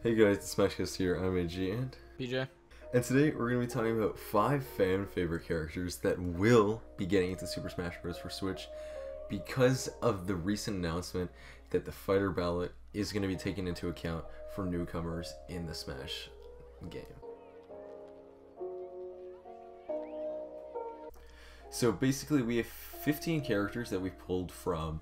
Hey guys, it's SmashCast here. I'm AG and BJ. And today we're going to be talking about 5 fan favorite characters that will be getting into Super Smash Bros. For Switch because of the recent announcement that the fighter ballot is going to be taken into account for newcomers in the Smash game. So basically we have 15 characters that we pulled from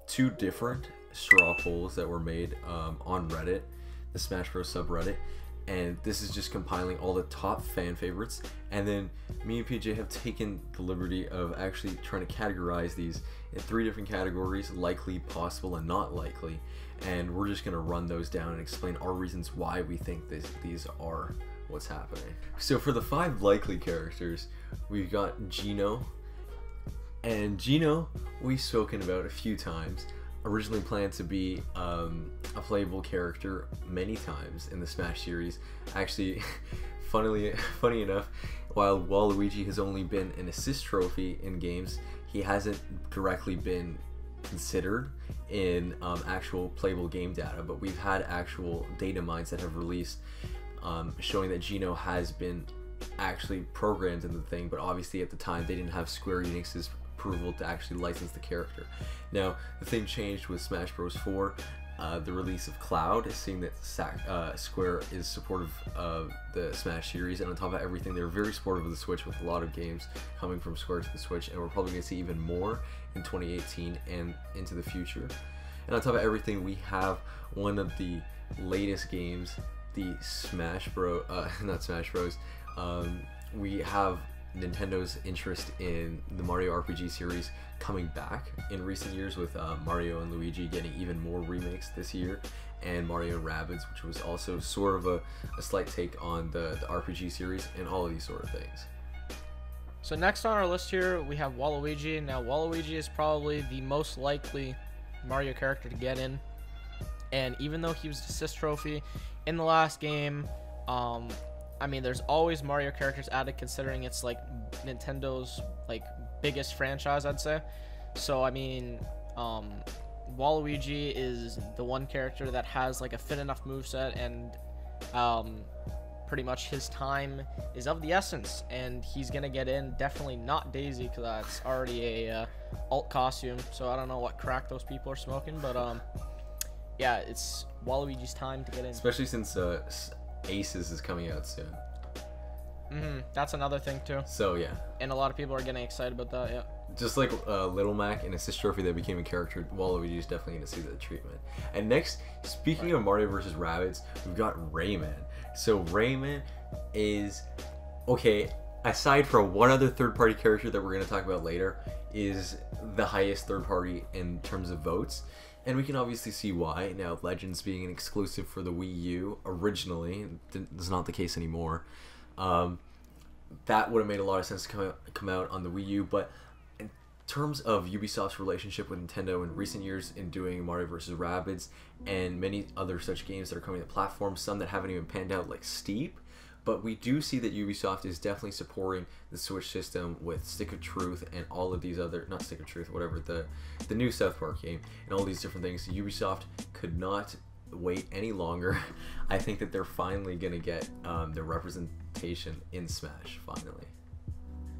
2 different straw polls that were made on Reddit, the Smash Bros subreddit, and this is just compiling all the top fan favorites, and then me and PJ have taken the liberty of actually trying to categorize these in 3 different categories: likely, possible, and not likely, and we're just going to run those down and explain our reasons why we think these are what's happening. So for the 5 likely characters, we've got Gino, and Gino we've spoken about a few times. Originally planned to be a playable character many times in the Smash series. Actually, funny enough, while Waluigi has only been an assist trophy in games, he hasn't directly been considered in actual playable game data, but we've had actual data mines that have released showing that Gino has been actually programmed in the thing, but obviously at the time they didn't have Square Enix's approval to actually license the character. Now the thing changed with Smash Bros 4, the release of Cloud, seeing that Square is supportive of the Smash series, and on top of everything they're very supportive of the Switch with a lot of games coming from Square to the Switch, and we're probably going to see even more in 2018 and into the future. And on top of everything, we have one of the latest games, the not Smash Bros. We have Nintendo's interest in the Mario RPG series coming back in recent years, with Mario and Luigi getting even more remakes this year, and Mario and Rabbids, which was also sort of a slight take on the RPG series, and all of these sort of things. So next on our list here, we have Waluigi. Now Waluigi is probably the most likely Mario character to get in, and even though he was the assist trophy in the last game, I mean, there's always Mario characters added, considering it's like Nintendo's like biggest franchise, I'd say. So I mean, Waluigi is the one character that has like a fit enough moveset, and pretty much his time is of the essence, and he's gonna get in. Definitely not Daisy, because that's already a alt costume. So I don't know what crack those people are smoking, but yeah, it's Waluigi's time to get in. Especially since Aces is coming out soon. That's another thing too. So yeah. And a lot of people are getting excited about that, yeah. Just like Little Mac, an assist trophy that became a character, Waluigi is definitely going to see the treatment. And next, speaking of Mario vs. Rabbids, we've got Raymond. So Raymond is, okay, aside from one other third-party character that we're going to talk about later, is the highest third-party in terms of votes. And we can obviously see why. Now, Legends being an exclusive for the Wii U originally, is not the case anymore. That would have made a lot of sense to come out on the Wii U, but in terms of Ubisoft's relationship with Nintendo in recent years in doing Mario vs. Rabbids and many other such games that are coming to platforms, some that haven't even panned out like Steep, but we do see that Ubisoft is definitely supporting the Switch system with Stick of Truth and all of these other, not Stick of Truth, whatever, the new South Park game and all these different things. Ubisoft could not wait any longer. I think that they're finally going to get the representation in Smash, finally.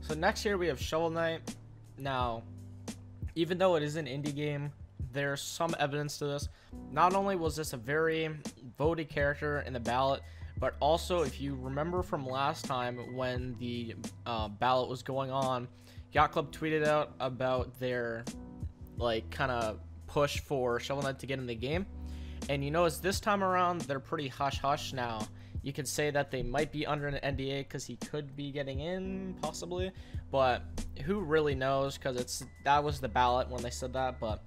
So next here we have Shovelknight. Now, even though it is an indie game, there's some evidence to this. Not only was this a very voted character in the ballot, but also, if you remember from last time when the ballot was going on, Yacht Club tweeted out about their like kind of push for Shovelknight to get in the game. And you notice this time around, they're pretty hush-hush now. You could say that they might be under an NDA because he could be getting in, possibly. But who really knows, because that was the ballot when they said that. But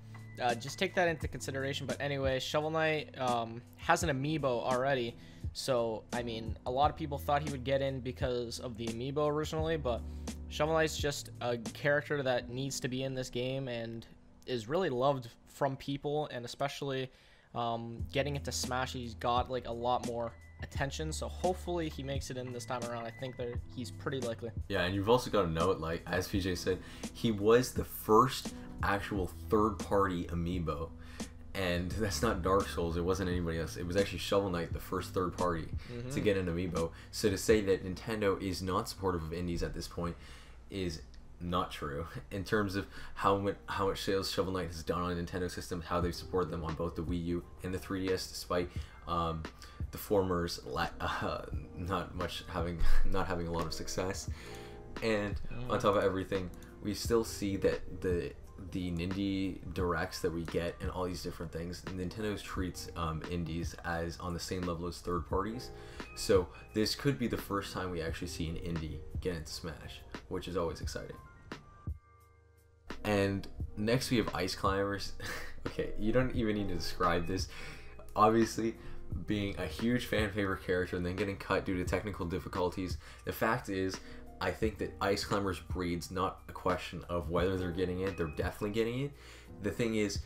just take that into consideration. But anyway, Shovelknight has an amiibo already. So, I mean, a lot of people thought he would get in because of the amiibo originally. But Shovelknight's just a character that needs to be in this game and is really loved from people, and especially getting into Smash, he's got like a lot more attention, so hopefully he makes it in this time around. I think that he's pretty likely. Yeah, and you've also got to note, like as PJ said, he was the first actual third-party amiibo, And that's not Dark Souls. It wasn't anybody else. It was actually Shovelknight, the first third party to get an amiibo. So to say that Nintendo is not supportive of indies at this point is not true. In terms of how much sales Shovelknight has done on a Nintendo system, how they've supported them on both the Wii U and the 3DS, despite the former's not having a lot of success. And on top of everything, we still see that the indie directs that we get and all these different things, Nintendo treats indies as on the same level as third parties. So this could be the first time we actually see an indie get into Smash, which is always exciting. And next we have Ice Climbers. Okay, you don't even need to describe this. Obviously, being a huge fan favorite character and then getting cut due to technical difficulties, the fact is, I think that Ice Climbers breeds not a question of whether they're getting it, they're definitely getting it. The thing is,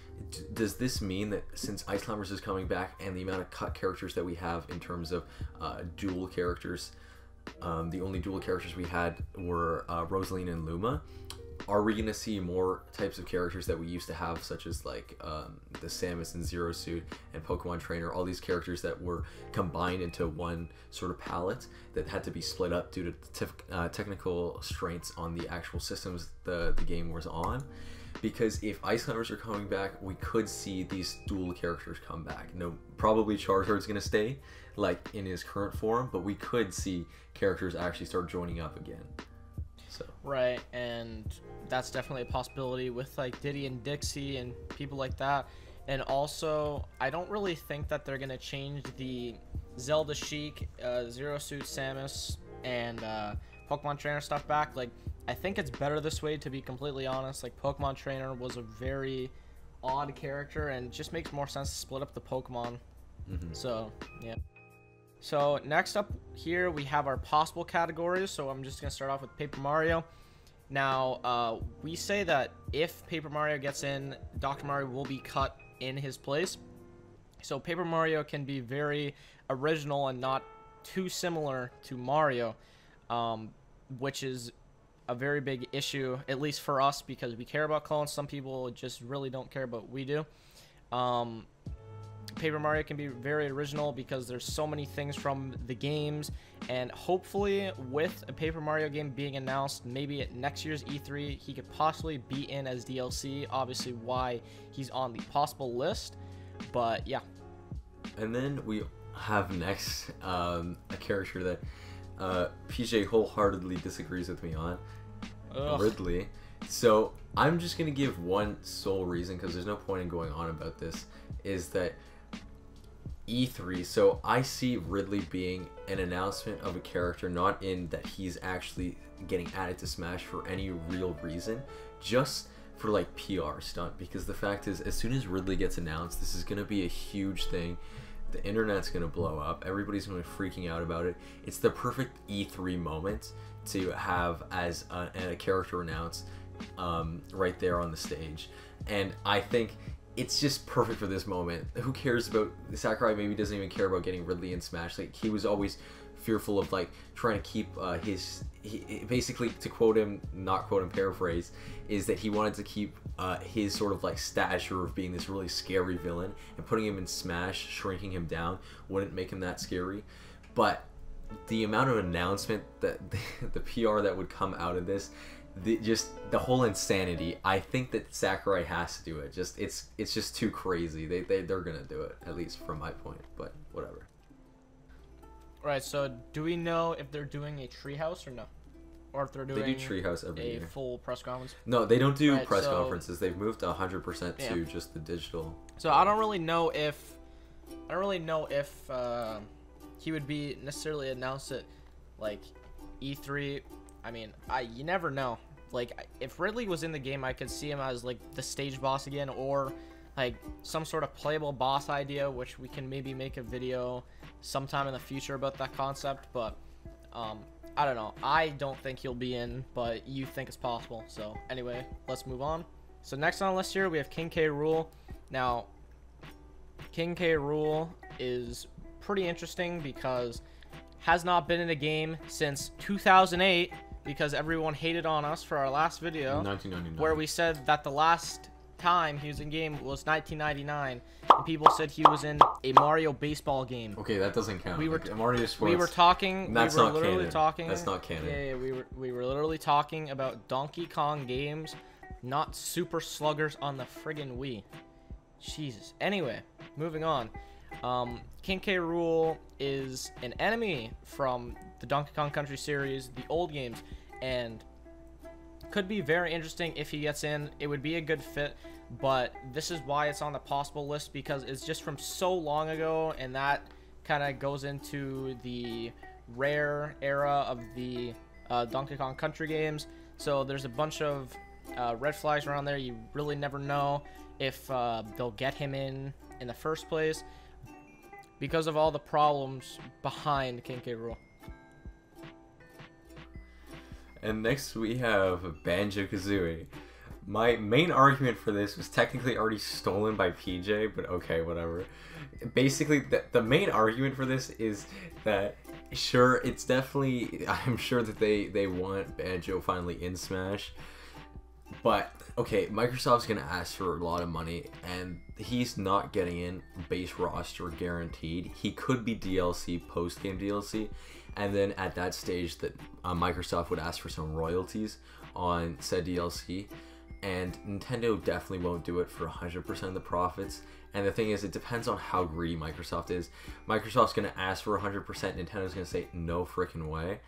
does this mean that since Ice Climbers is coming back and the amount of cut characters that we have in terms of dual characters, the only dual characters we had were Rosaline and Luma, are we going to see more types of characters that we used to have, such as like the Samus and Zero Suit and Pokemon Trainer, all these characters that were combined into one sort of palette that had to be split up due to technical constraints on the actual systems the game was on? Because if Ice Climbers are coming back, we could see these dual characters come back. No, probably Charizard's going to stay like in his current form, but we could see characters actually start joining up again. So. Right, and that's definitely a possibility with like Diddy and Dixie and people like that. And also, I don't really think that they're gonna change the Zelda Sheik, Zero Suit Samus, and Pokemon Trainer stuff back. Like, I think it's better this way, to be completely honest. Like, Pokemon Trainer was a very odd character, and it just makes more sense to split up the Pokemon. So yeah. So next up here we have our possible categories. So I'm just gonna start off with Paper Mario. Now we say that if Paper Mario gets in, Dr. Mario will be cut in his place. So Paper Mario can be very original and not too similar to Mario, which is a very big issue, at least for us, because we care about clones. Some people just really don't care, but we do. Paper Mario can be very original because there's so many things from the games, and hopefully with a Paper Mario game being announced maybe at next year's E3, he could possibly be in as DLC. Obviously why he's on the possible list, but yeah. And then we have next a character that PJ wholeheartedly disagrees with me on. Ridley. So I'm just gonna give one sole reason, because there's no point in going on about this, is that E3, so I see Ridley being an announcement of a character, not in that he's actually getting added to Smash for any real reason, just for like PR stunt. Because the fact is, as soon as Ridley gets announced, this is going to be a huge thing. The internet's going to blow up. Everybody's going to be freaking out about it. It's the perfect E3 moment to have as a character announced right there on the stage. And I think it's just perfect for this moment. Who cares about Sakurai? Maybe doesn't even care about getting Ridley in Smash. Like, he was always fearful of like trying to keep basically, to quote him, not quote him, paraphrase, is that he wanted to keep his sort of like stature of being this really scary villain, and putting him in Smash, shrinking him down, wouldn't make him that scary. But the amount of announcement that the PR that would come out of this, the whole insanity, I think that Sakurai has to do it. It's just too crazy. They're gonna do it, at least from my point, but whatever. Right, so do we know if they're doing a treehouse or no? Or if they're doing They do treehouse every year. Full press conference? No, they don't do press conferences. They've moved 100% to just the digital. So I don't really know if he would be necessarily announced at like E3. I mean, you never know. Like, if Ridley was in the game, I could see him as like the stage boss again, or like some sort of playable boss idea, which we can maybe make a video sometime in the future about that concept. But I don't know. I don't think he'll be in, but you think it's possible. So anyway, let's move on. So next on the list here, we have King K Rool. Now, King K Rool is pretty interesting because has not been in a game since 2008, because everyone hated on us for our last video, 1999, where we said that the last time he was in game was 1999, and people said he was in a Mario baseball game. Okay, that doesn't count. We were like, Mario Sports. We were talking. That's we were not literally canon. talking. That's not canon. Yeah, we were literally talking about Donkey Kong games, not Super Sluggers on the friggin' Wii. Jesus. Anyway, moving on. King K. Rool is an enemy from the Donkey Kong Country series, the old games, and could be very interesting if he gets in. It would be a good fit, but this is why it's on the possible list, because it's just from so long ago, and that kind of goes into the rare era of the Donkey Kong Country games. So there's a bunch of red flags around there. You really never know if they'll get him in the first place because of all the problems behind King K. Rool. And next we have Banjo Kazooie. My main argument for this was technically already stolen by PJ, but okay, whatever. Basically, the main argument for this is that, sure, it's definitely, I'm sure that they want Banjo finally in Smash, but okay, Microsoft's gonna ask for a lot of money, and he's not getting in base roster guaranteed. He could be DLC, post-game DLC, and then at that stage that Microsoft would ask for some royalties on said DLC, and Nintendo definitely won't do it for 100% of the profits. And the thing is, it depends on how greedy Microsoft is. Microsoft's gonna ask for 100%, Nintendo's gonna say no freaking way,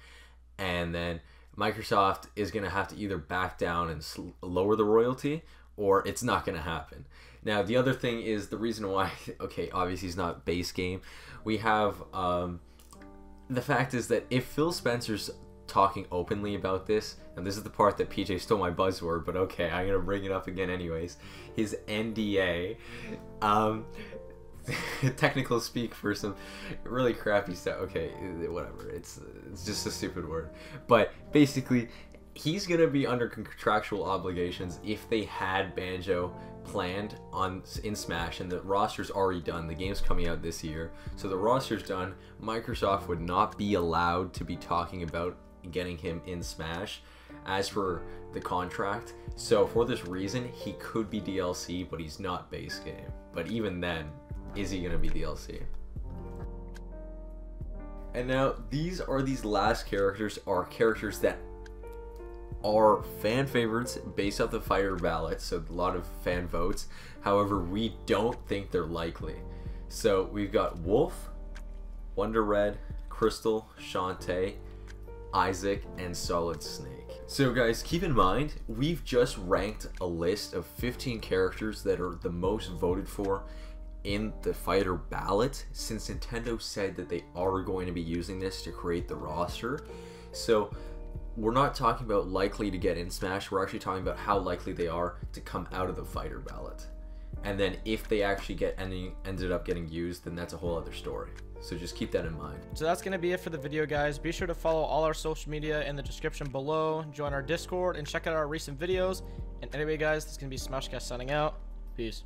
and then Microsoft is going to have to either back down and lower the royalty, or it's not going to happen. Now, the other thing is the reason why, okay, obviously it's not base game. We have, the fact is that if Phil Spencer's talking openly about this, and this is the part that PJ stole my buzzword, but okay, I'm going to bring it up again anyways, his NDA, technical speak for some really crappy stuff. Okay, whatever. It's just a stupid word. But basically, he's gonna be under contractual obligations if they had Banjo planned in Smash, and the roster's already done. The game's coming out this year, so the roster's done. Microsoft would not be allowed to be talking about getting him in Smash as for the contract. So for this reason, he could be DLC, but he's not base game. But even then, is he gonna be DLC? And now these last characters are characters that are fan favorites based off the fighter ballot, so a lot of fan votes. However, we don't think they're likely. So we've got Wolf, Wonder Red, Crystal, Shantae, Isaac, and Solid Snake. So guys, keep in mind, we've just ranked a list of 15 characters that are the most voted for in the fighter ballot, since Nintendo said that they are going to be using this to create the roster. So we're not talking about likely to get in Smash, we're actually talking about how likely they are to come out of the fighter ballot. And then if they actually ended up getting used, then that's a whole other story. So just keep that in mind. So that's going to be it for the video, guys. Be sure to follow all our social media in the description below, join our Discord, and check out our recent videos. And anyway, guys, this is going to be SmashCast signing out. Peace.